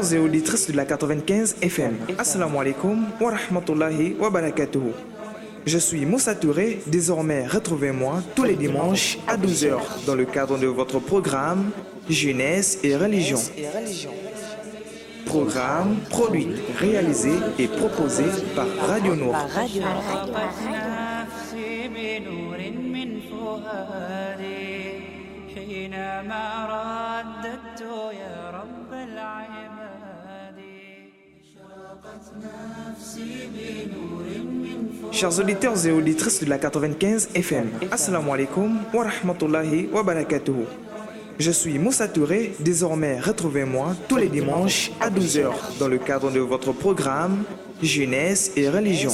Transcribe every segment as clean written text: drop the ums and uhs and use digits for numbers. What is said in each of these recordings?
Et auditrices de la 95 FM. Assalamu alaikum wa rahmatullahi wa barakatuhu. Je suis Moussa Touré. Désormais, retrouvez-moi tous les dimanches à 12 heures dans le cadre de votre programme Jeunesse et Religion. Programme produit, réalisé et proposé par Radio Nour. Chers auditeurs et auditrices de la 95 FM, Assalamu alaikum wa rahmatullahi wa barakatuhu. Je suis Moussa Touré. Désormais, retrouvez-moi tous les dimanches à 12 heures dans le cadre de votre programme Jeunesse et Religion.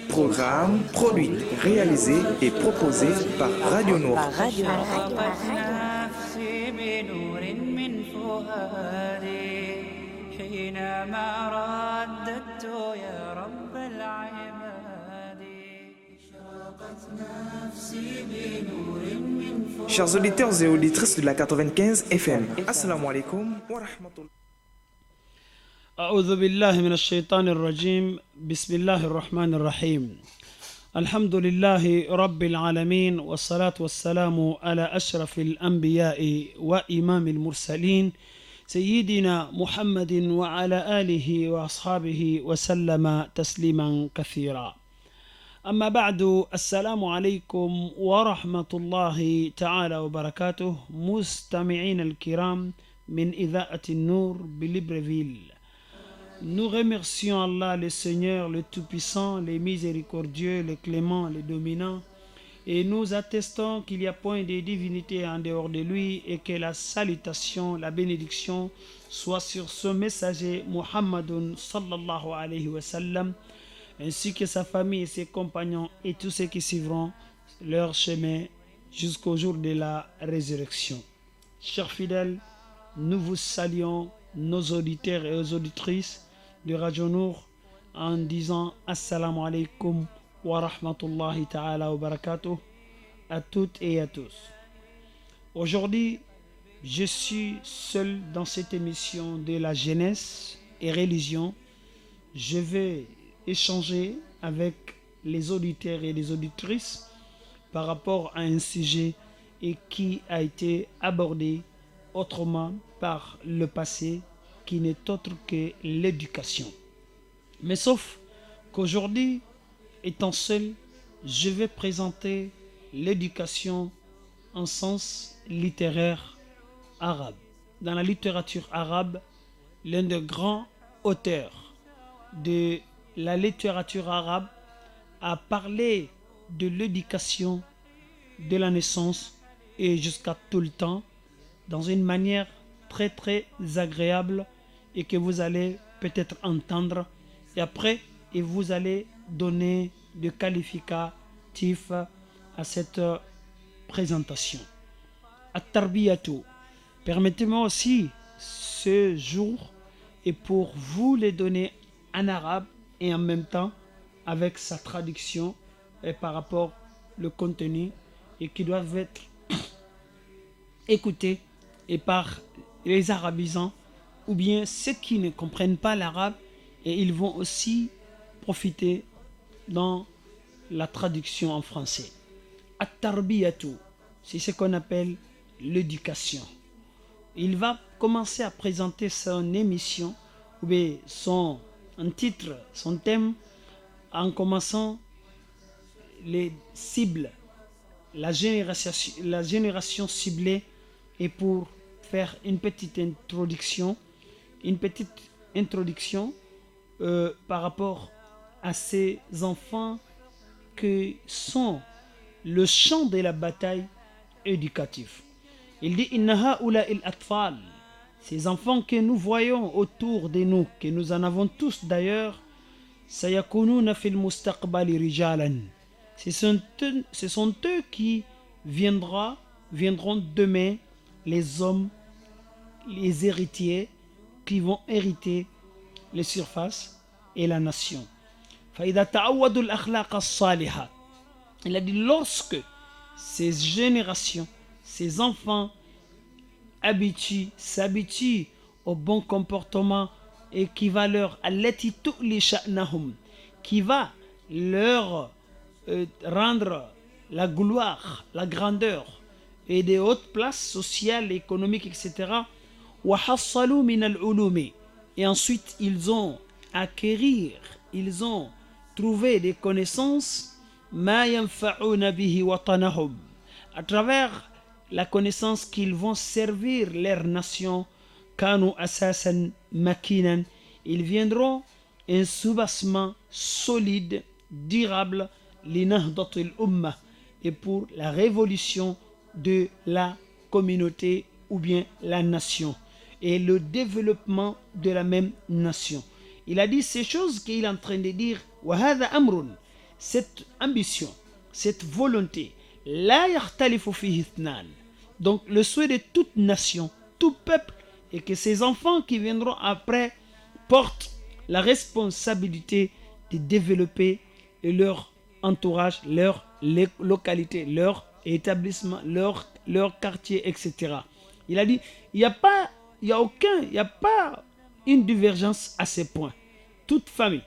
Programme produit, réalisé et proposé par Radio Nour. Chers auditeurs et auditrices de la 95 FM, Assalamu alaikum wa rahmatullah. أعوذ بالله من الشيطان الرجيم بسم الله الرحمن الرحيم الحمد لله رب العالمين والصلاة والسلام على أشرف الأنبياء وإمام المرسلين سيدنا محمد وعلى آله وأصحابه وسلم تسليما كثيرا أما بعد السلام عليكم ورحمة الله تعالى وبركاته مستمعين الكرام من إذاعة النور بليبرفيل. Nous remercions Allah, le Seigneur, le Tout-Puissant, le Miséricordieux, le Clément, le Dominant, et nous attestons qu'il n'y a point de divinité en dehors de lui et que la salutation, la bénédiction soit sur ce messager Muhammadun sallallahu alayhi wa sallam, ainsi que sa famille et ses compagnons et tous ceux qui suivront leur chemin jusqu'au jour de la résurrection. Chers fidèles, nous vous saluons, nos auditeurs et aux auditrices de Radio Nour, en disant Assalamu alaikum wa rahmatullahi ta'ala wa barakatuh à toutes et à tous. Aujourd'hui, je suis seul dans cette émission de la jeunesse et religion. Je vais échanger avec les auditeurs et les auditrices par rapport à un sujet et qui a été abordé autrement par le passé, qui n'est autre que l'éducation. Mais sauf qu'aujourd'hui, étant seul, je vais présenter l'éducation en sens littéraire arabe. Dans la littérature arabe, l'un des grands auteurs de la littérature arabe a parlé de l'éducation de la naissance et jusqu'à tout le temps dans une manière très très agréable et que vous allez peut-être entendre, et après et vous allez donner des qualificatifs à cette présentation. At-Tarbiyatu. Permettez-moi aussi ce jour et pour vous les donner en arabe et en même temps avec sa traduction et par rapport au contenu et qui doivent être écoutés et par les arabisants ou bien ceux qui ne comprennent pas l'arabe, et ils vont aussi profiter dans la traduction en français. At-Tarbiyatu, c'est ce qu'on appelle l'éducation. Il va commencer à présenter son émission ou bien son titre, son thème, en commençant les cibles, la génération ciblée, et pour faire une petite introduction par rapport à ces enfants qui sont le champ de la bataille éducative. Il dit Inna haula il atfal, ces enfants que nous voyons autour de nous, que nous en avons tous d'ailleurs, sayakununa fil mustaqbali rijalan. Ce sont eux qui viendront demain, les hommes, les héritiers qui vont hériter les surfaces et la nation. فإذا تعودوا الأخلاق الصالحة. Il a dit lorsque ces générations, ces enfants s'habituent au bon comportement et qui va leur qui va leur rendre la gloire, la grandeur et des hautes places sociales, économiques, etc. وحصلوا من العلوم. Et ensuite ils ont acquérir, ils ont trouvé des connaissances ما ينفعون به وطنهم, à travers la connaissance qu'ils vont servir leur nation. كانوا أساسا مكينا, ils viendront un soubassement solide, durable, لنهضة الأمة, et pour la révolution de la communauté ou bien la nation et le développement de la même nation. Il a dit ces choses qu'il est en train de dire. وهذا أمر, cette ambition, cette volonté, لا يختلف فيه اثنان, donc le souhait de toute nation, tout peuple, et que ces enfants qui viendront après portent la responsabilité de développer leur entourage, leur localité, leur établissement, leur quartier, etc. Il a dit, il n'y a pas une divergence à ces points. Toute famille,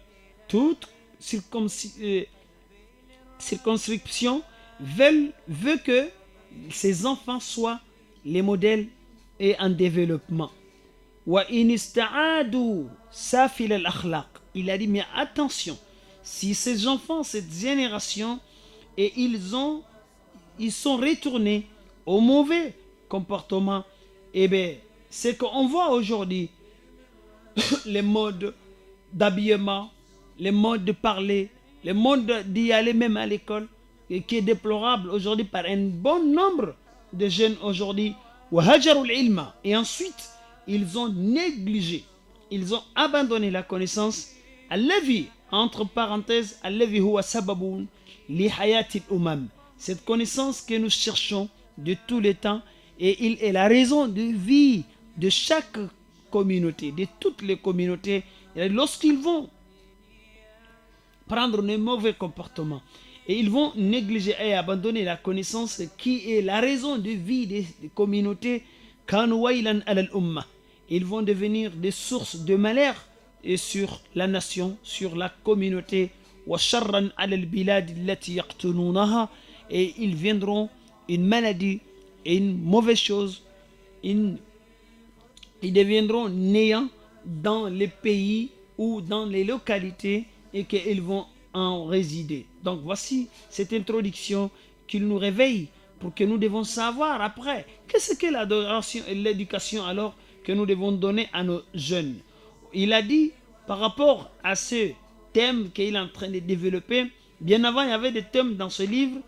toute circonscription veut que ses enfants soient les modèles et en développement. وَإِنِ اسْتَعَادُوا سَافِلَ الْأَخْلَاقِ. Il a dit, mais attention, si ces enfants, cette génération, et ils sont retournés au mauvais comportement, eh bien, c'est qu'on voit aujourd'hui les modes d'habillement, les modes de parler, les modes d'y aller même à l'école, et qui est déplorable aujourd'hui par un bon nombre de jeunes aujourd'hui. Et ensuite, ils ont négligé, ils ont abandonné la connaissance. Allavi, entre parenthèses, allavi huwa sababun li hayati al-umam. Cette connaissance que nous cherchons de tous les temps, et il est la raison de vie de chaque communauté, de toutes les communautés. Et lorsqu'ils vont prendre un mauvais comportement et ils vont négliger et abandonner la connaissance qui est la raison de vie des communautés, ils vont devenir des sources de malheur et sur la nation, sur la communauté, et ils viendront une maladie et une mauvaise chose, ils deviendront néants dans les pays ou dans les localités et qu'ils vont en résider. Donc voici cette introduction qui nous réveille pour que nous devons savoir après qu'est-ce que l'adoration et l'éducation alors que nous devons donner à nos jeunes. Il a dit par rapport à ce thème qu'il est en train de développer, bien avant il y avait des thèmes dans ce livre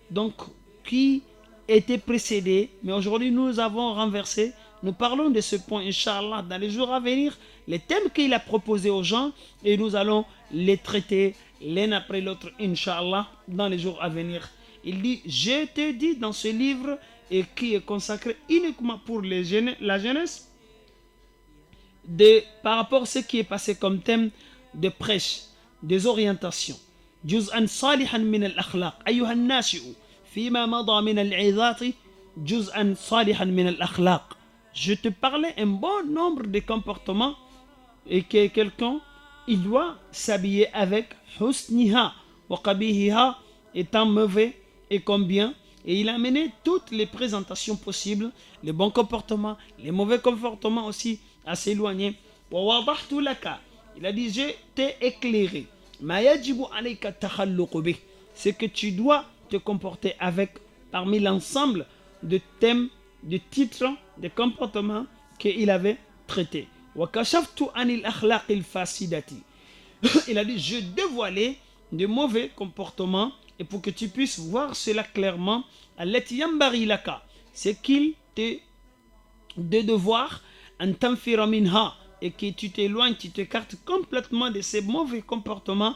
donc qui étaient précédés, mais aujourd'hui nous avons renversé. Nous parlons de ce point, Inch'Allah, dans les jours à venir, les thèmes qu'il a proposés aux gens, et nous allons les traiter l'un après l'autre, Inch'Allah, dans les jours à venir. Il dit, je te dis dans ce livre, et qui est consacré uniquement pour la jeunesse, par rapport à ce qui est passé comme thème de prêche, des orientations. جزءا صالحا من الأخلاق أيها الناشئ فيما مضى من العظات جزءا صالحا من الأخلاق. Je te parlais un bon nombre de comportements et que quelqu'un, il doit s'habiller avec husniha wa qabihiha, étant mauvais et comme bien, et il a mené toutes les présentations possibles, les bons comportements, les mauvais comportements aussi à s'éloigner. Wa wadahtu laka, il a dit je t'ai éclairé. Ma yajibu alayka takhalluqu bih, c'est que tu dois te comporter avec parmi l'ensemble de thèmes, de titres, de comportements qu'il avait traités. Il a dit, je dévoilais de mauvais comportements, et pour que tu puisses voir cela clairement, c'est qu'il te de devoir en tanfira minha, et que tu t'éloignes, tu t'écartes complètement de ces mauvais comportements.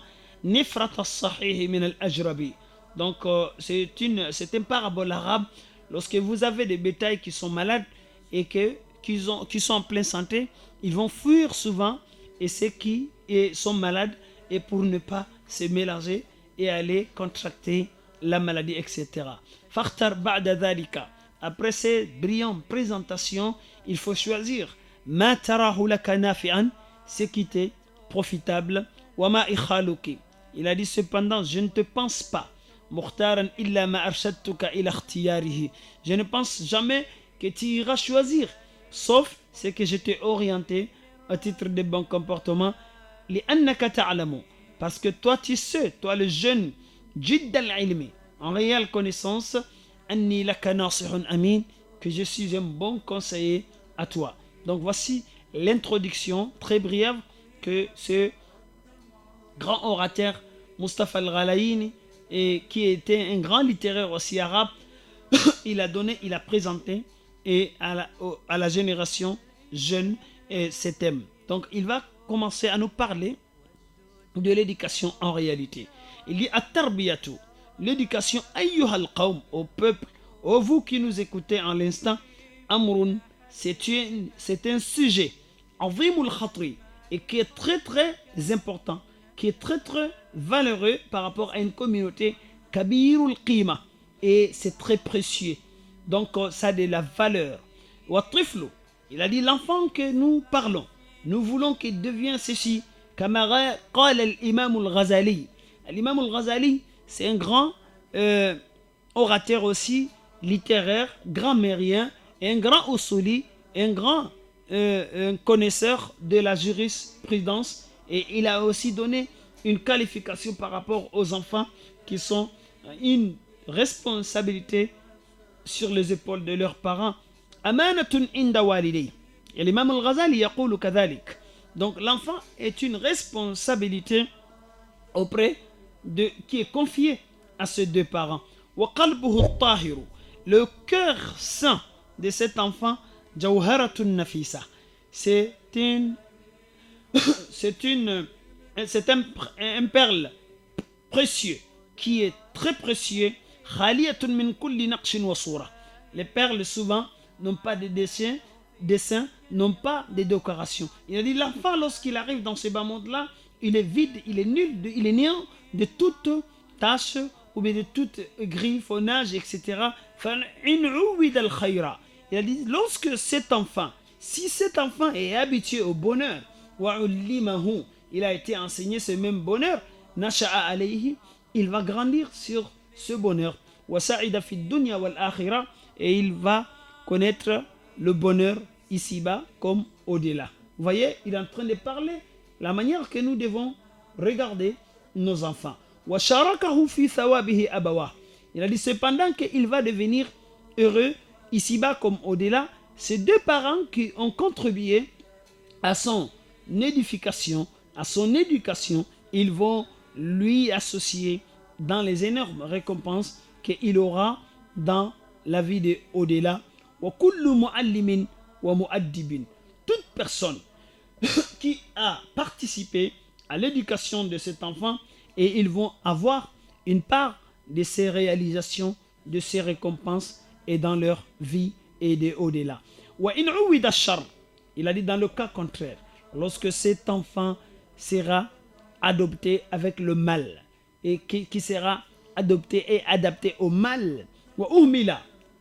Donc c'est une parabole arabe. Lorsque vous avez des bétails qui sont malades et qui sont en pleine santé, ils vont fuir souvent, et ceux qui sont malades, et pour ne pas se mélanger et aller contracter la maladie, etc. Fakhtar ba'da dhalika. Après ces brillantes présentations, il faut choisir ma tarahu laka nafi'an, ce qui t'est profitable, wa ma ikhaluki. Il a dit cependant, je ne te pense pas. Mukhtaran illa ma arshadtuka ila ikhtiyarihi. Je ne pense jamais que tu iras choisir, sauf ce que je t'ai orienté à titre de bon comportement. Li'annaka ta'lamu. Parce que toi tu sais, toi le jeune, jiddal ilmi, en réelle connaissance, anni laka nasihun amin, que je suis un bon conseiller à toi. Donc voici l'introduction très brève que ce grand orateur Mustafa Al-Ghalayini, et qui était un grand littéraire aussi arabe, il a présenté et à la génération jeune ces thèmes. Donc il va commencer à nous parler de l'éducation en réalité. Il dit at-tarbiyatu, l'éducation ayyuhal qawm, au peuple, ô vous qui nous écoutez en l'instant, amrun, c'est un sujet azimul khatri, et qui est très très important, qui est très très valeureux par rapport à une communauté, kabirul qima, et c'est très précieux, donc ça a de la valeur. Wa tiflu, il a dit l'enfant que nous parlons, nous voulons qu'il devienne ceci, kama qala al-imam al-Ghazali. L'imam al-Ghazali, c'est un grand orateur aussi, littéraire, grammairien, et un grand usuli, un grand connaisseur de la jurisprudence, et il a aussi donné une qualification par rapport aux enfants qui sont une responsabilité sur les épaules de leurs parents. Amanatun inda walidayhi. Et l'imam al-Ghazali yaqulu kadhalik. Donc l'enfant est une responsabilité auprès de qui est confiée à ces deux parents. Wa qalbuhu at-tahiru. Le cœur saint de cet enfant, jawharatun nafisa. C'est un perle précieux qui est très précieux. Khaliyatun min kulli naqshin wa sura. Les perles souvent n'ont pas de dessins, n'ont pas de décoration. Il a dit l'enfant lorsqu'il arrive dans ce bas monde là, il est vide, il est nul, il est néant de toute tâche ou bien de toute griffonnage, etc. Il a dit lorsque cet enfant, si cet enfant est habitué au bonheur, il a été enseigné ce même bonheur, nasha'a alayhi, il va grandir sur ce bonheur, et il va connaître le bonheur ici-bas comme au-delà. Vous voyez, il est en train de parler la manière que nous devons regarder nos enfants. Il a dit cependant qu'il va devenir heureux ici-bas comme au-delà. Ces deux parents qui ont contribué à son édification, ils vont lui associer dans les énormes récompenses qu'il aura dans la vie de au-delà. Toute personne qui a participé à l'éducation de cet enfant, et ils vont avoir une part de ces réalisations, de ces récompenses et dans leur vie et de au-delà. Il a dit dans le cas contraire, lorsque cet enfant sera adopté avec le mal, et qui sera adopté et adapté au mal,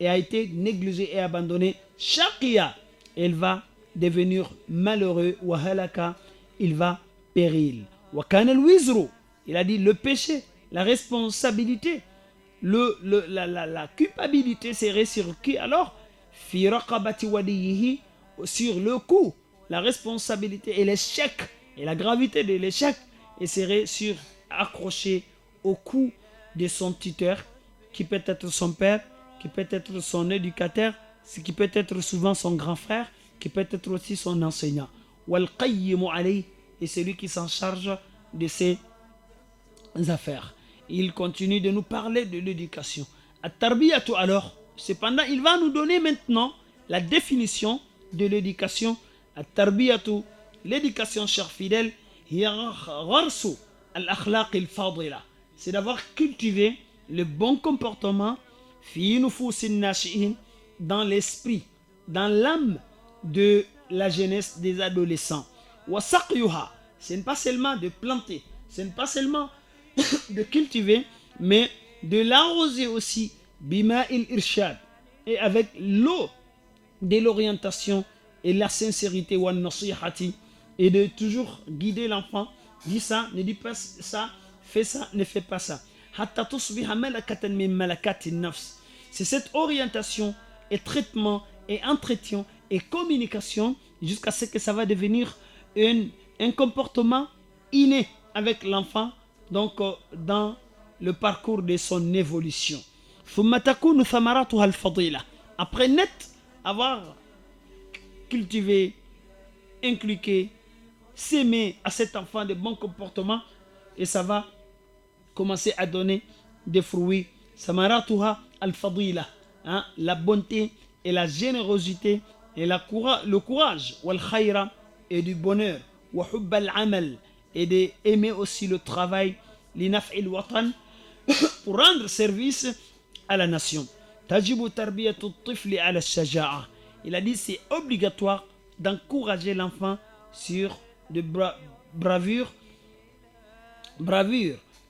et a été négligé et abandonné, shaqiya, il va devenir malheureux, wa halaka, il va périr. Wa kana al-wizru, il a dit le péché, la responsabilité, la culpabilité serait sur qui alors? Fi raqabati waliyihi, sur le coup, la responsabilité et l'échec et la gravité de l'échec, et serait accroché au cou de son tuteur, qui peut être son père, qui peut être son éducateur, qui peut être souvent son grand frère, qui peut être aussi son enseignant. Wal qayyimu alayhi, et celui qui s'en charge de ses affaires. Il continue de nous parler de l'éducation. At-tarbiyatu alors, cependant, il va nous donner maintenant la définition de l'éducation. At-tarbiyatu, l'éducation, chers fidèles, c'est d'avoir cultivé le bon comportement dans l'esprit, dans l'âme de la jeunesse, des adolescents. Ce n'est pas seulement de planter, ce n'est pas seulement de cultiver, mais de l'arroser aussi, bima il irshad, et avec l'eau de l'orientation et la sincérité wa nasihati, et de toujours guider l'enfant. Dis ça, ne dis pas ça, fais ça, ne fais pas ça. Hatta tusbiha malakatan min malakati nafs. C'est cette orientation et traitement et entretien et communication jusqu'à ce que ça va devenir un comportement inné avec l'enfant, donc dans le parcours de son évolution. ثم تكون ثمراتها الفضيلة. Après net avoir cultivé, inculqué, s'aimer à cet enfant de bons comportements, et ça va commencer à donner des fruits. Samaratuha al-fadila, la bonté et la générosité et le courage, wal khayra, et du bonheur, wa hubb al-amal, et d'aimer aussi le travail, li naf'il watan, pour rendre service à la nation. Tajibu tarbiyatu at-tifli ala ash-shaja'a. Il a dit c'est obligatoire d'encourager l'enfant sur de bravure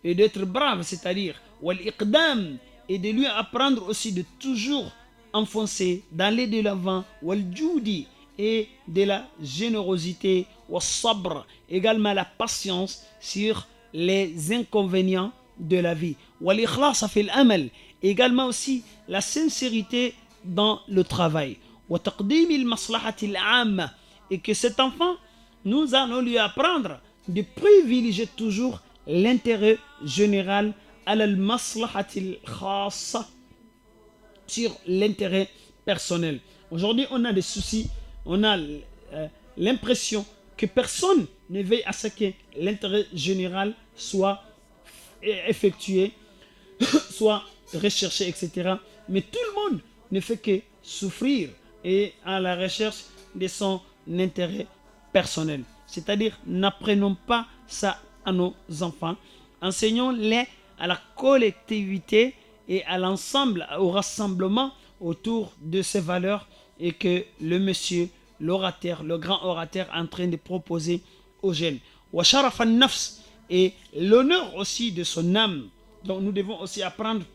et d'être brave, c'est-à-dire wal-iqdam, et de lui apprendre aussi de toujours enfoncer, d'aller de l'avant, wal-judi, et de la générosité, wal-sabr, également la patience sur les inconvénients de la vie, wal-ikhlas fil amal, également aussi la sincérité dans le travail, wa taqdim al-maslahati al-amma, et que cet enfant, nous allons lui apprendre de privilégier toujours l'intérêt général à al-maslahati al-khassa, sur l'intérêt personnel. Aujourd'hui, on a des soucis, on a l'impression que personne ne veille à ce que l'intérêt général soit effectué, soit recherché, etc. Mais tout le monde ne fait que souffrir et à la recherche de son intérêt personnel. C'est-à-dire, n'apprenons pas ça à nos enfants, enseignons-les à la collectivité et à l'ensemble, au rassemblement autour de ces valeurs, et que le monsieur, l'orateur, le grand orateur est en train de proposer aux jeunes. Wa sharaf an-nafs, et l'honneur aussi de son âme. Donc nous devons aussi apprendre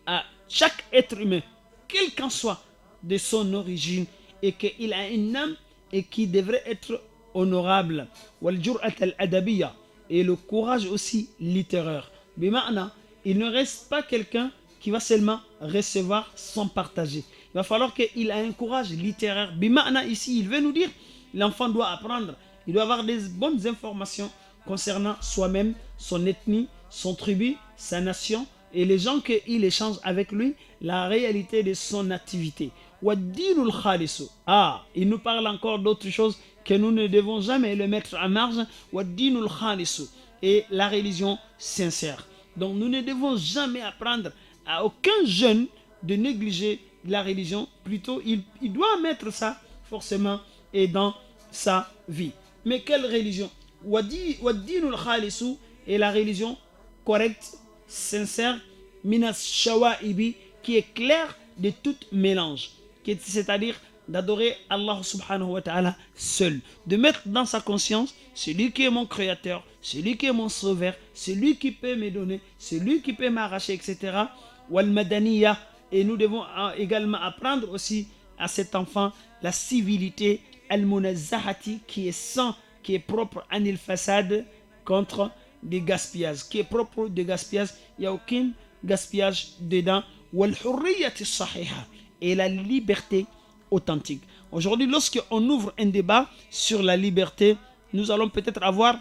à chaque être humain, quel qu'en soit de son origine, et qu'il a une âme et qui devrait être honorable. Wal jur'at al-adabiyya, et le courage aussi littéraire. Bima'na, il ne reste pas quelqu'un qui va seulement recevoir sans partager. Il va falloir qu'il ait un courage littéraire. Bima'na, ici, il veut nous dire, l'enfant doit apprendre, il doit avoir des bonnes informations concernant soi-même, son ethnie, son tribu, sa nation, et les gens qu'il échange avec lui, la réalité de son activité. Waddinul khalisu. Il nous parle encore d'autres choses que nous ne devons jamais le mettre à marge. Waddinul khalisu, et la religion sincère. Donc nous ne devons jamais apprendre à aucun jeune de négliger la religion. Plutôt, il doit mettre ça forcément et dans sa vie. Mais quelle religion? Waddinul khalisu, et la religion correcte, sincère, minas shawaibi, qui est claire de tout mélange, c'est-à-dire d'adorer Allah subhanahu wa ta'ala seul, de mettre dans sa conscience celui qui est mon créateur, celui qui est mon sauveur, celui qui peut me donner, celui qui peut m'arracher, etc. Wal madaniya, et nous devons également apprendre aussi à cet enfant la civilité al-munazzahati, qui est sans, qui est propre à anil fasad, contre des gaspillages, qui est propre de gaspillage, il n'y a aucun gaspillage dedans. Wal hurriyati sahiha, et la liberté authentique. Aujourd'hui, lorsqu'on ouvre un débat sur la liberté, nous allons peut-être avoir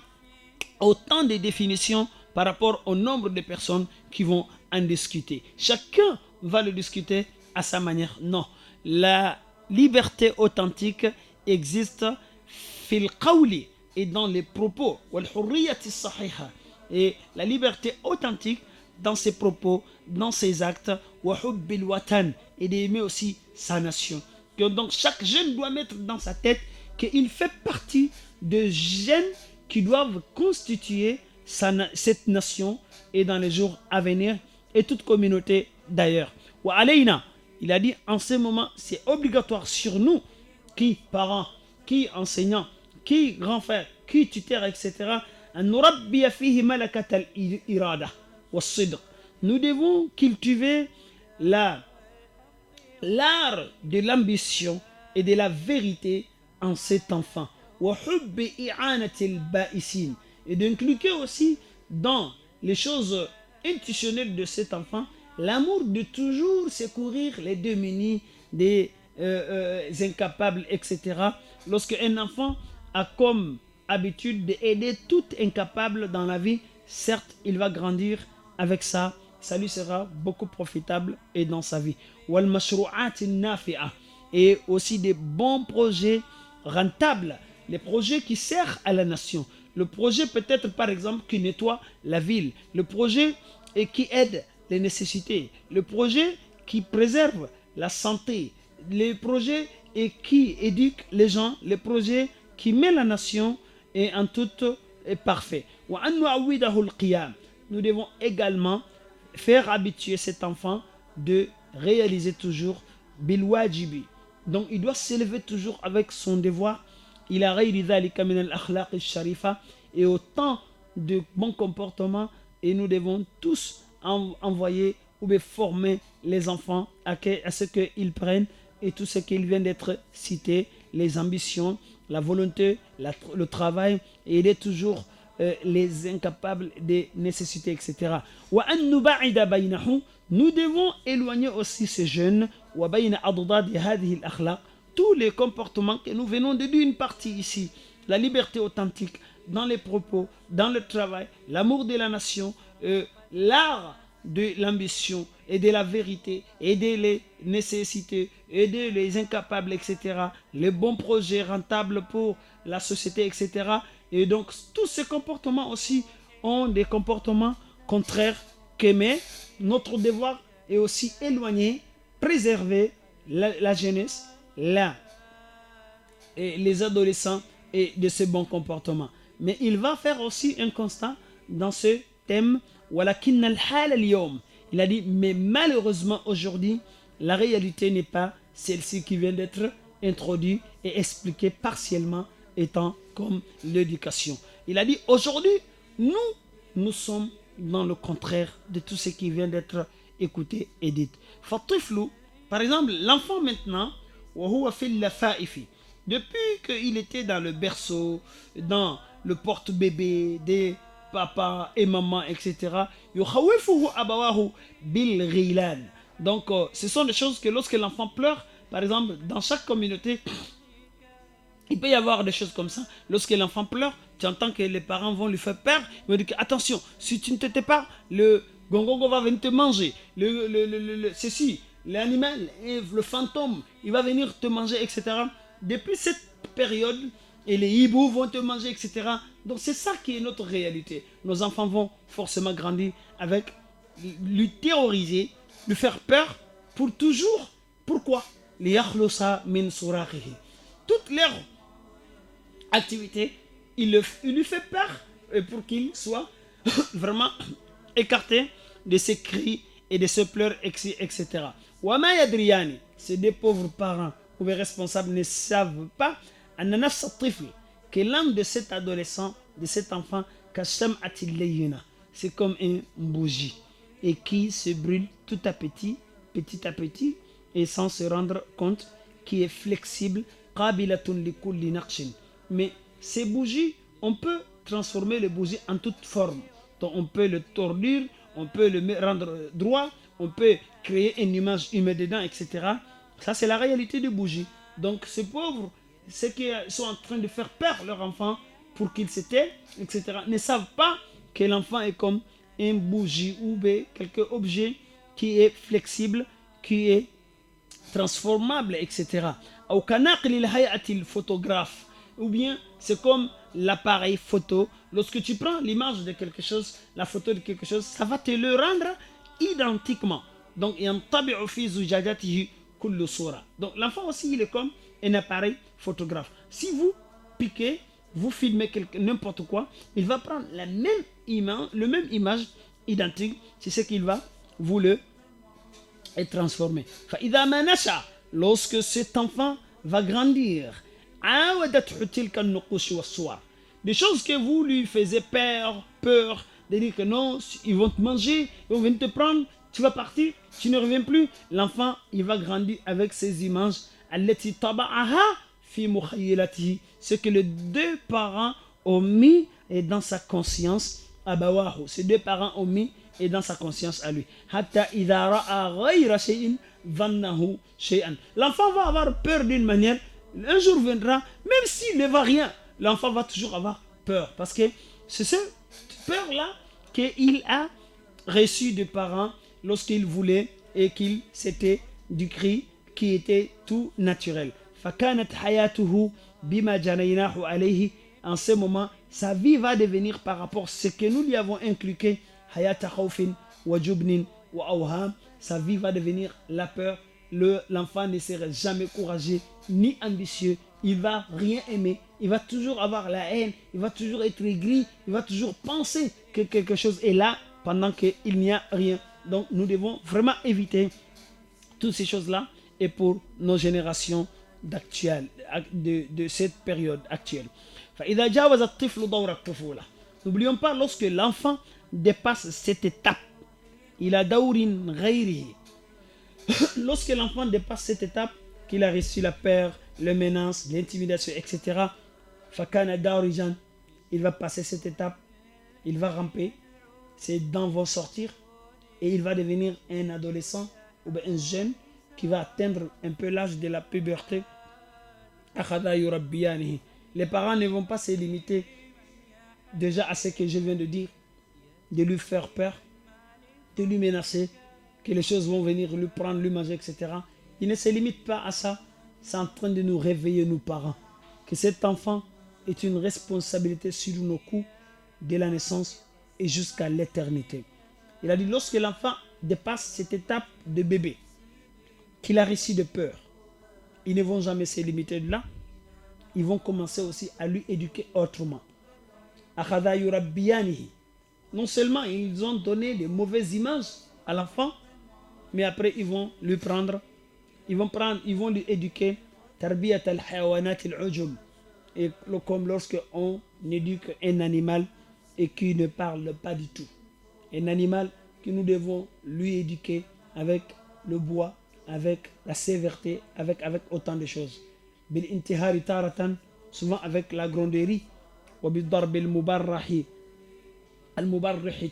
autant de définitions par rapport au nombre de personnes qui vont en discuter. Chacun va le discuter à sa manière. Non, la liberté authentique existe fil qawli, et dans les propos, wal hurriyati sahiha, et la liberté authentique dans ses propos, dans ses actes, wa hubbil watan, et d'aimer aussi sa nation. Donc chaque jeune doit mettre dans sa tête qu'il fait partie de jeunes qui doivent constituer cette nation, et dans les jours à venir, et toute communauté d'ailleurs. Wa alayna, il a dit en ce moment, c'est obligatoire sur nous, qui parents, qui enseignants, qui grands frères, qui tuteurs, etc. Nous devons cultiver l'art de l'ambition et de la vérité en cet enfant. Et d'inculquer aussi dans les choses institutionnelles de cet enfant l'amour de toujours secourir les démunis, des incapables, etc. Lorsque un enfant a comme habitude d'aider tout incapable dans la vie, certes, il va grandir avec ça, ça lui sera beaucoup profitable et dans sa vie. Et aussi des bons projets rentables, les projets qui servent à la nation. Le projet peut-être par exemple qui nettoie la ville, le projet qui aide les nécessités, le projet qui préserve la santé, les projets qui éduquent les gens, les projets qui mettent la nation en tout parfait. Nous devons également faire habituer cet enfant de réaliser toujours bil wajibi. Donc il doit s'élever toujours avec son devoir. Il a et autant de bons comportements, et nous devons tous envoyer ou former les enfants à ce qu'ils prennent et tout ce qui vient d'être cité, les ambitions, la volonté, le travail, et aider toujours les incapables des nécessités, etc. Nous devons éloigner aussi ces jeunes tous les comportements que nous venons de dire une partie ici, la liberté authentique dans les propos, dans le travail, l'amour de la nation, l'art de l'ambition et de la vérité, aider les nécessités, aider les incapables, etc. Les bons projets rentables pour la société, etc. Et donc, tous ces comportements aussi ont des comportements contraires qu'aimer. Notre devoir est aussi éloigner, préserver la jeunesse, et les adolescents et de ces bons comportements. Mais il va faire aussi un constat dans ce thème. Il a dit, mais malheureusement aujourd'hui, la réalité n'est pas celle-ci qui vient d'être introduite et expliquée partiellement étant comme l'éducation. Il a dit, aujourd'hui, nous sommes dans le contraire de tout ce qui vient d'être écouté et dit. Par exemple, l'enfant maintenant, depuis qu'il était dans le berceau, dans le porte-bébé des papas et mamans, etc. Donc, ce sont des choses que lorsque l'enfant pleure, par exemple, dans chaque communauté, il peut y avoir des choses comme ça. Lorsque l'enfant pleure, tu entends que les parents vont lui faire peur. Ils vont dire que, attention, si tu ne te tais pas, le gongongo va venir te manger. Ceci, l'animal, le fantôme, il va venir te manger, etc. Depuis cette période, et les hiboux vont te manger, etc. Donc c'est ça qui est notre réalité. Nos enfants vont forcément grandir avec lui terroriser, lui faire peur pour toujours. Pourquoi? Toutes leurs activités, il lui fait peur pour qu'il soit vraiment écarté de ses cris et de ses pleurs, etc. Ces deux pauvres parents ou les responsables ne savent pas que l'âme de cet adolescent, de cet enfant, c'est comme une bougie et qui se brûle tout à petit à petit, et sans se rendre compte, qui est flexible. Mais ces bougies, on peut transformer les bougies en toute forme. Donc on peut le tordre, on peut le rendre droit, on peut créer une image humaine dedans, etc. Ça, c'est la réalité des bougies. Donc ces pauvres, ceux qui sont en train de faire peur leur enfant pour qu'ils se taisent, etc., ne savent pas que l'enfant est comme une bougie ou quelque objet qui est flexible, qui est transformable, etc. Photographe, ou bien c'est comme l'appareil photo. Lorsque tu prends l'image de quelque chose, la photo de quelque chose, ça va te le rendre identiquement. Donc donc l'enfant aussi, il est comme un appareil photographe. Si vous piquez, vous filmez n'importe quoi, il va prendre la même image identique, c'est ce qu'il va vous le transformer. Lorsque cet enfant va grandir, des choses que vous lui faisiez peur, de dire que non, ils vont te manger, ils vont venir te prendre, tu vas partir, tu ne reviens plus. L'enfant, il va grandir avec ces images. fi mukhayyilatihi, ce que les deux parents ont mis dans sa conscience, abawahu, ces deux parents ont mis et dans sa conscience à lui. Hatta idha ra'a ghayra shay'in dhannahu shay'an. L'enfant va avoir peur d'une manière, un jour viendra, même s'il ne va rien, l'enfant va toujours avoir peur. Parce que c'est cette peur-là qu'il a reçu des parents lorsqu'il voulait et qu'il s'était du cri qui était tout naturel. فَكَانَتْ حَيَاتُهُ بِمَا جَنَيْنَاهُ عَلَيْهِ. En ce moment, sa vie va devenir par rapport à ce que nous lui avons inculqué, hayata khawfin wa jubnin wa awham. Sa vie va devenir la peur. L'enfant ne sera jamais courageux ni ambitieux. Il va rien aimer. Il va toujours avoir la haine. Il va toujours être aigri. Il va toujours penser que quelque chose est là pendant qu'il n'y a rien. Donc nous devons vraiment éviter toutes ces choses-là et pour nos générations de cette période actuelle. N'oublions pas, lorsque l'enfant dépasse cette étape, il a daurin ghairihi. Lorsque l'enfant dépasse cette étape, qu'il a reçu la peur, le menace, l'intimidation, etc., fakana daurijan, il va passer cette étape, il va ramper, ses dents vont sortir et il va devenir un adolescent ou bien un jeune qui va atteindre un peu l'âge de la puberté. Les parents ne vont pas se limiter déjà à ce que je viens de dire, de lui faire peur, de lui menacer, que les choses vont venir lui prendre, lui manger, etc. Il ne se limite pas à ça. C'est en train de nous réveiller, nous parents, que cet enfant est une responsabilité sur nos coups de la naissance et jusqu'à l'éternité. Il a dit, lorsque l'enfant dépasse cette étape de bébé, qu'il a reçu de peur, ils ne vont jamais se limiter de là. Ils vont commencer aussi à lui éduquer autrement. Non seulement ils ont donné de mauvaises images à l'enfant, mais après ils vont lui prendre, ils vont lui éduquer tarbiyat al-hayawanat al-ujum. Et comme lorsque on éduque un animal et qui ne parle pas du tout. Un animal que nous devons lui éduquer avec le bois, avec la sévérité, avec autant de choses. Bil intihari taratan, souvent avec la gronderie. Wa bil darb al mubarrahi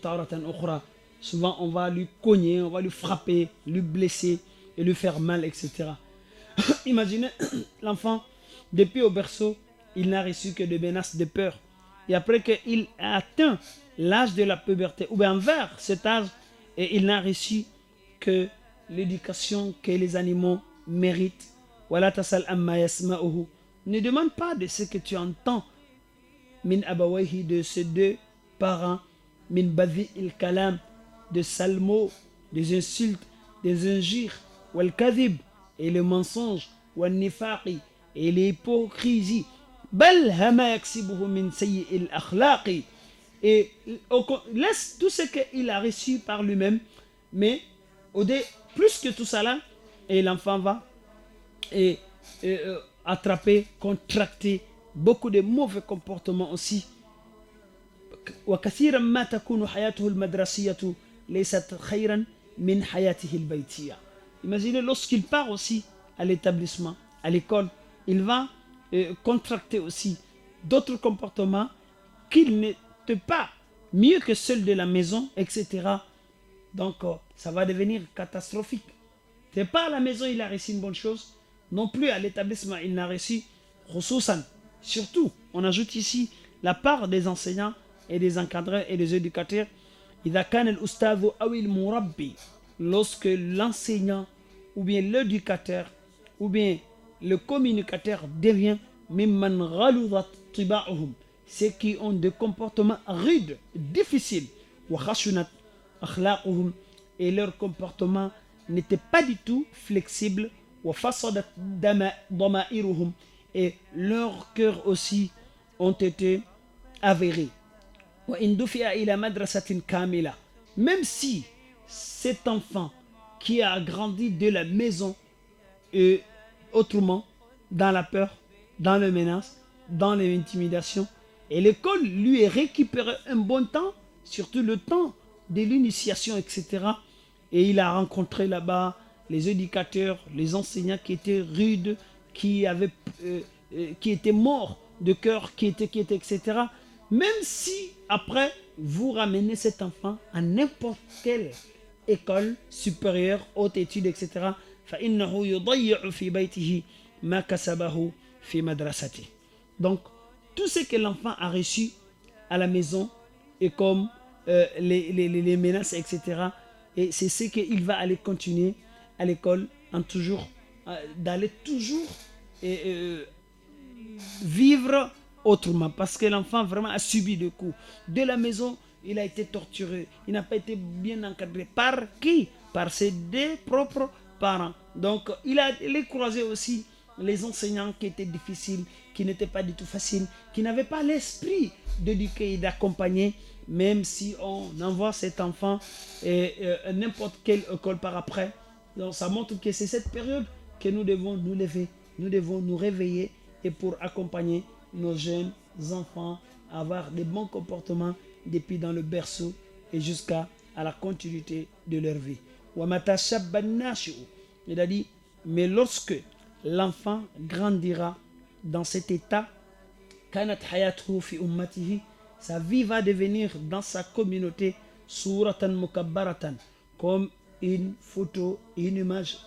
taratan ukhra. Souvent on va lui cogner, on va lui frapper, lui blesser et lui faire mal, etc. Imaginez l'enfant, depuis au berceau, il n'a reçu que des menaces de peur. Et après qu'il a atteint l'âge de la puberté, ou bien vers cet âge, et il n'a reçu que l'éducation que les animaux méritent. Ne demande pas de ce que tu entends min abawayhi, de ces deux parents, min badhi il kalam, de salmos, des insultes, des injures, wal kadhib, et le mensonge, wal nifaqi, et l'hypocrisie, bal hama yaksibuhu min sayyi il akhlaqi, et laisse tout ce qu'il a reçu par lui-même, mais plus que tout ça là, et l'enfant va attraper, contracter beaucoup de mauvais comportements aussi. وكثيرا ما تكون حياته المدرسية ليست خيرا من حياته البيتية. Imaginez lorsqu'il part aussi à l'établissement, à l'école, il va contracter aussi d'autres comportements qu'il n'était pas mieux que ceux de la maison, etc. Donc ça va devenir catastrophique. C'est pas à la maison il a reçu une bonne chose, non plus à l'établissement il n'a reçu khususan. Surtout, on ajoute ici la part des enseignants et des encadreurs et des éducateurs. إذا كان الأستاذ أو المربي, lorsque l'enseignant ou bien l'éducateur ou bien le communicateur devient ممن غلظت طباعهم, ceux qui ont des comportements rudes, difficiles, وخشنت أخلاقهم, et leur comportement n'était pas du tout flexible, وفسدت ضمائرهم, et leurs cœurs aussi ont été avérés. Même si cet enfant qui a grandi de la maison et autrement, dans la peur, dans les menaces, dans l'intimidation, et l'école lui est récupéré un bon temps, surtout le temps de l'initiation, etc. Et il a rencontré là-bas les éducateurs, les enseignants qui étaient rudes, qui avaient qui était mort de cœur, qui était, etc. Même si après, vous ramenez cet enfant à n'importe quelle école supérieure, haute étude, etc. فإنه يضيع في بيته ما كسبه في مدرسته. Donc, tout ce que l'enfant a reçu à la maison, et comme les menaces, etc., et c'est ce qu'il va aller continuer à l'école, en toujours, d'aller toujours vivre autrement, parce que l'enfant vraiment a subi des coups. De la maison, il a été torturé, il n'a pas été bien encadré. Par qui? Par ses deux propres parents. Donc, il a croisé aussi les enseignants qui étaient difficiles, qui n'étaient pas du tout faciles, qui n'avaient pas l'esprit d'éduquer et d'accompagner, même si on envoie cet enfant à n'importe quelle école par après. Donc, ça montre que c'est cette période que nous devons nous lever, nous devons nous réveiller et pour accompagner nos jeunes enfants à avoir des bons comportements depuis dans le berceau et jusqu'à la continuité de leur vie. Il a dit, mais lorsque l'enfant grandira dans cet état, sa vie va devenir dans sa communauté suratan mukabbaratan, comme une photo, une image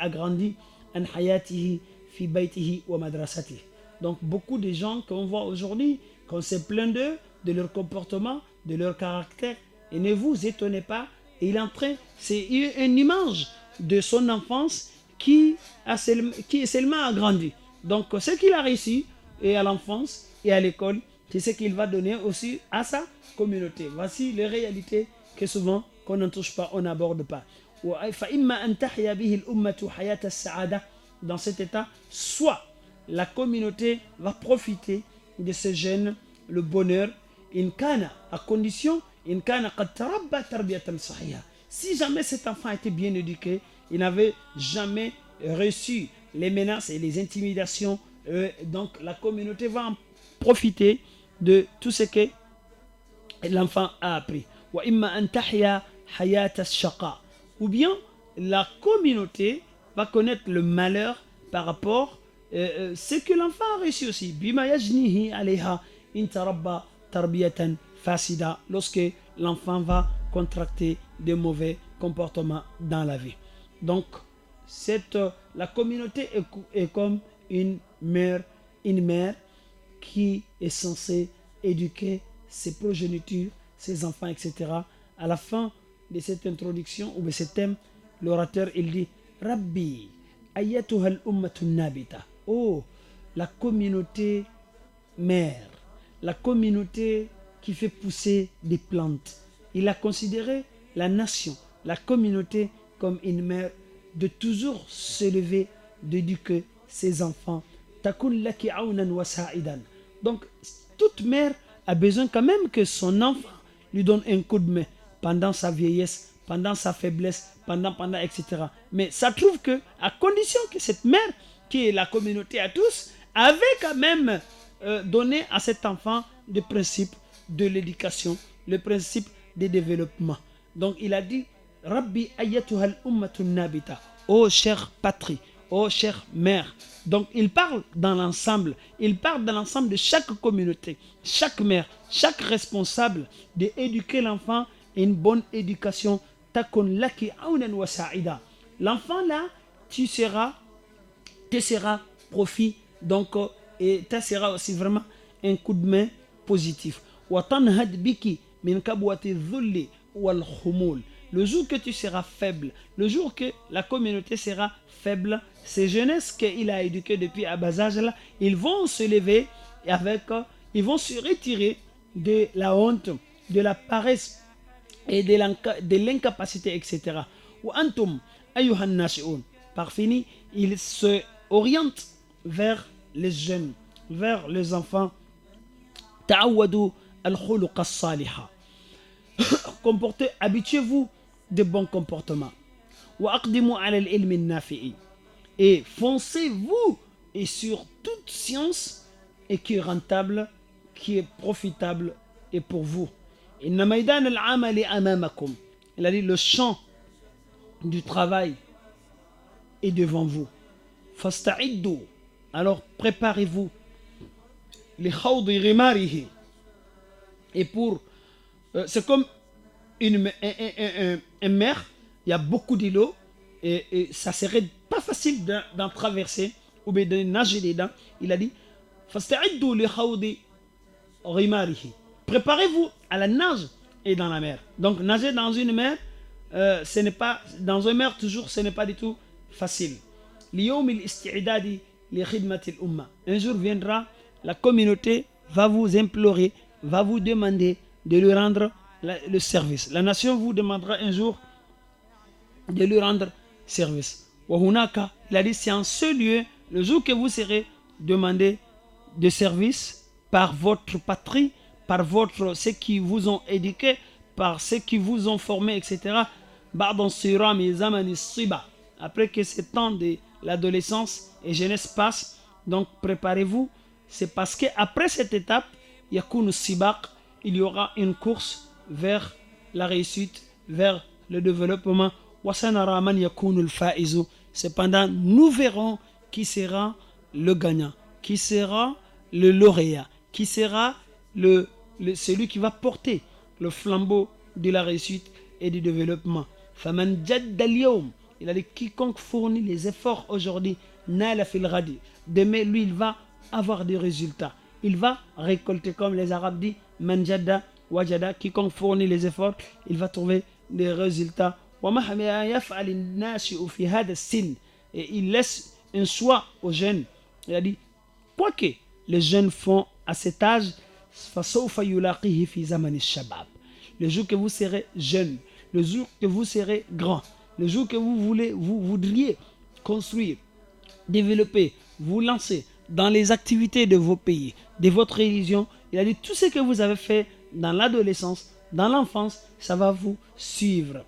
agrandie an hayatihi fi baytihi wa madrasatihi. Donc beaucoup de gens qu'on voit aujourd'hui, qu'on se plaint d'eux, de leur comportement, de leur caractère, et ne vous étonnez pas, il est en train, c'est une image de son enfance qui est seulement agrandi. Donc ce qu'il a réussi et à l'enfance et à l'école, c'est ce qu'il va donner aussi à sa communauté. Voici les réalités que souvent qu'on ne touche pas, on n'aborde pas. Dans cet état, soit la communauté va profiter de ce jeune, le bonheur, à condition, si jamais cet enfant était bien éduqué, il n'avait jamais reçu les menaces et les intimidations, donc la communauté va en profiter de tout ce que l'enfant a appris. Ou bien la communauté va connaître le malheur par rapport à ce que l'enfant a reçu aussi. Lorsque l'enfant va contracter de mauvais comportements dans la vie. Donc, la communauté est comme une mère qui est censée éduquer ses progénitures, ses enfants, etc. À la fin de cette introduction ou de ce thème, l'orateur il dit Rabbi, ayatuha al-ummatun nabita. Oh, la communauté mère, la communauté qui fait pousser des plantes. Il a considéré la nation, la communauté comme une mère de toujours se lever, d'éduquer ses enfants. Donc, toute mère a besoin quand même que son enfant lui donne un coup de main pendant sa vieillesse, pendant sa faiblesse, pendant, etc. Mais ça trouve que, à condition que cette mère, qui est la communauté à tous, avait quand même donné à cet enfant le principe de l'éducation, le principe de développement. Donc il a dit, Rabbi ayatuhal ummatun nabita, ô chère patrie, ô chère mère. Donc il parle dans l'ensemble, de chaque communauté, chaque mère, chaque responsable d'éduquer l'enfant et une bonne éducation. Takun laki aunan wa sa'ida. L'enfant là, te sera profit, donc et te sera aussi vraiment un coup de main positif. Wa tanhad biki min kabwati dhulli wal khumul. Le jour que tu seras faible, le jour que la communauté sera faible, ces jeunesses qu'il a éduquées depuis à bas âge là, ils vont se lever et ils vont se retirer de la honte, de la paresse et de l'incapacité, etc. Ou antum ayuhan nashi'un. Par fini, ils se orientent vers les jeunes, vers les enfants. Ta'awwadu al-khuluq as-saliha. Habituez-vous de bons comportements. Wa aqdimu ala al-ilmi an-nafi'i. Et foncez-vous et sur toute science et qui est rentable, qui est profitable et pour vous. Inna maydan al-amali amamakum. Il a dit le champ du travail est devant vous. Fasta'iddu. alors préparez-vous. Les khawdi rimarihi. Et pour... c'est comme une mer, il y a beaucoup d'îlots, et ça serait pas facile d'en traverser, ou bien de nager dedans. Il a dit, fasta'iddu li khawdi rimarihi. Préparez-vous à la nage et dans la mer. Donc nager dans une mer, ce n'est pas, dans une mer toujours, ce n'est pas du tout facile. Un jour viendra, la communauté va vous implorer, va vous demander de lui rendre le service. La nation vous demandera un jour de lui rendre service. Il a dit, c'est en ce lieu, le jour que vous serez demandé de service par votre patrie, par ceux qui vous ont éduqué, par ceux qui vous ont formé, etc. Après que ce temps de l'adolescence et jeunesse passe, donc préparez-vous. C'est parce qu'après cette étape, il y aura une course vers la réussite, vers le développement. Cependant, nous verrons qui sera le gagnant, qui sera le lauréat, qui sera celui qui va porter le flambeau de la réussite et du développement. Il a dit, quiconque fournit les efforts aujourd'hui, demain, lui, il va avoir des résultats. Il va récolter, comme les Arabes disent, manjada wajada, quiconque fournit les efforts, il va trouver des résultats. Et il laisse un choix aux jeunes. Il a dit, quoi que les jeunes font à cet âge, le jour que vous serez jeune, le jour que vous serez grand, le jour que vous voudriez construire, développer, vous lancer dans les activités de vos pays, de votre religion, il a dit, tout ce que vous avez fait dans l'adolescence, dans l'enfance, ça va vous suivre.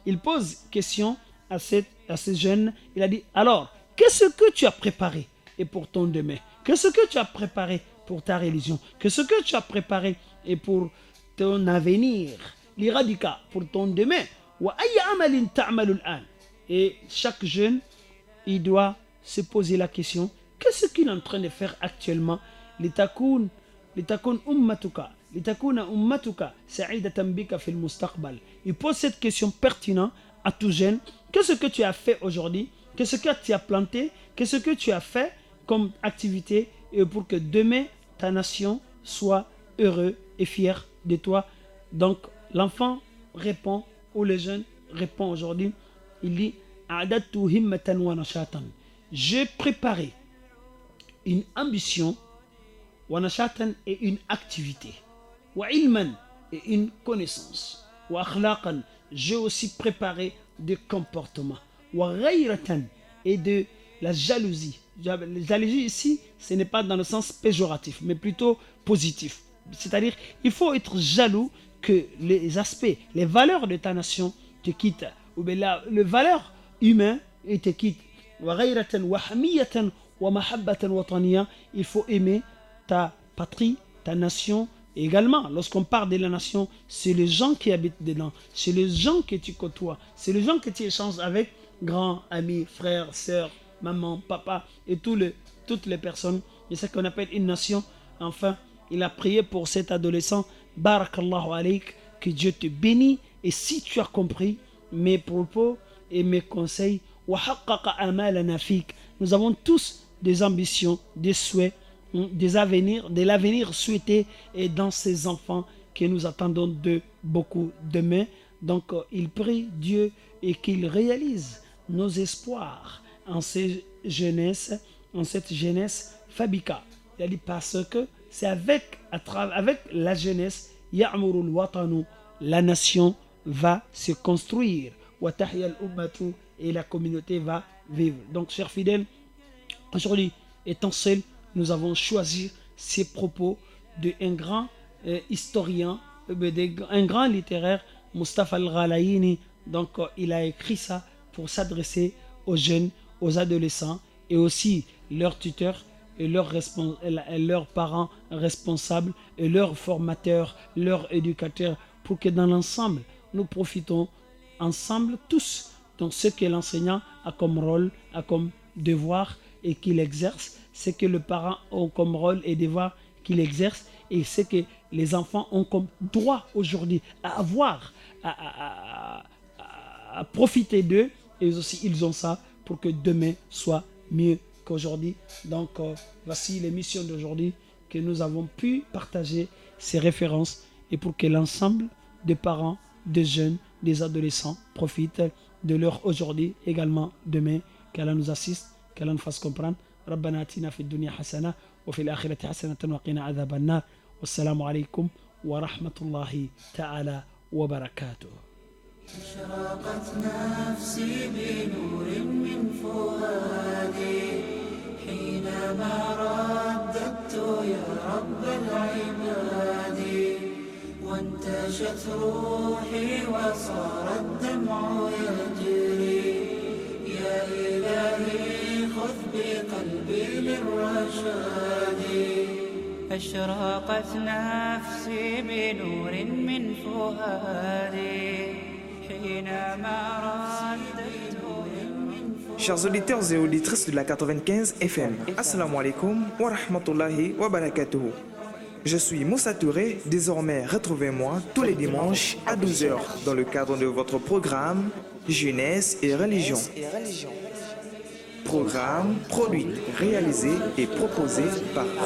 Il pose question à ce jeune. Il a dit, alors, qu'est-ce que tu as préparé et pour ton demain? Qu'est-ce que tu as préparé pour ta religion? Qu'est-ce que tu as préparé et pour ton avenir? L'Iradika, pour ton demain. Et chaque jeune, il doit se poser la question, qu'est-ce qu'il est en train de faire actuellement? لتكون أمتك سعيدة بك في المستقبل. Il pose cette question pertinente à tout jeune. Qu'est-ce que tu as fait aujourd'hui? Qu'est-ce que tu as planté? Qu'est-ce que tu as fait comme activité et pour que demain ta nation soit heureuse et fière de toi? Donc l'enfant répond, ou le jeune répond aujourd'hui, il dit, j'ai préparé une ambition, et une activité, et une connaissance, j'ai aussi préparé des comportements, et de la jalousie. La jalousie ici, ce n'est pas dans le sens péjoratif, mais plutôt positif. C'est-à-dire, il faut être jaloux que les aspects, les valeurs de ta nation te quittent, ou bien les valeurs humaines te quittent. Il faut aimer ta patrie, ta nation. Et également, lorsqu'on parle de la nation, c'est les gens qui habitent dedans, c'est les gens que tu côtoies, c'est les gens que tu échanges avec, grands, amis, frères, sœurs, maman, papa et toutes les personnes. C'est ce qu'on appelle une nation. Enfin, il a prié pour cet adolescent. Barakallahu alayk, que Dieu te bénisse. Et si tu as compris mes propos et mes conseils, nous avons tous des ambitions, des souhaits, de l'avenir souhaité et dans ces enfants que nous attendons de beaucoup demain. Donc il prie Dieu et qu'il réalise nos espoirs en cette jeunesse Fabika. Il a dit parce que c'est avec la jeunesse, Ya'murul watanu, la nation va se construire. Wa tahyal ummatu, et la communauté va vivre. Donc chers fidèles, aujourd'hui, étant seul, nous avons choisi ces propos d'un grand historien, un grand littéraire, Mustafa Al-Ghalayini. Donc il a écrit ça pour s'adresser aux jeunes, aux adolescents et aussi leurs tuteurs et leurs parents responsables et leurs formateurs, leurs éducateurs, pour que dans l'ensemble, nous profitons ensemble tous Donc ce que l'enseignant a comme rôle, a comme devoir et qu'il exerce, ce que le parent a comme rôle et devoir qu'il exerce, et ce que les enfants ont comme droit aujourd'hui à avoir, à profiter d'eux, et aussi ils ont ça pour que demain soit mieux qu'aujourd'hui. Donc voici l'émission d'aujourd'hui, que nous avons pu partager ces références, et pour que l'ensemble des parents, des jeunes, des adolescents profitent de leur aujourd'hui, également demain, qu'Allah nous assiste, qu'Allah nous fasse comprendre. ربنا آتنا في الدنيا حسنة وفي الآخرة حسنة وقنا عذاب النار والسلام عليكم ورحمة الله تعالى وبركاته. أشرقت نفسي بنور من فؤادي حينما رددت يا رب العباد وانتشت روحي وصار الدمع يجري يا إلهي خذ بقلبي للرشاد أشرقت نفسي بنور من فؤادي حينما رددت. Chers auditeurs et auditrices de la 95 FM, Assalamu alaikum wa rahmatullahi wa barakatuhu. Je suis Moussa Touré, désormais retrouvez-moi tous les dimanches à 12h dans le cadre de votre programme Jeunesse et Religion. Programme produit, réalisé et proposé par Radio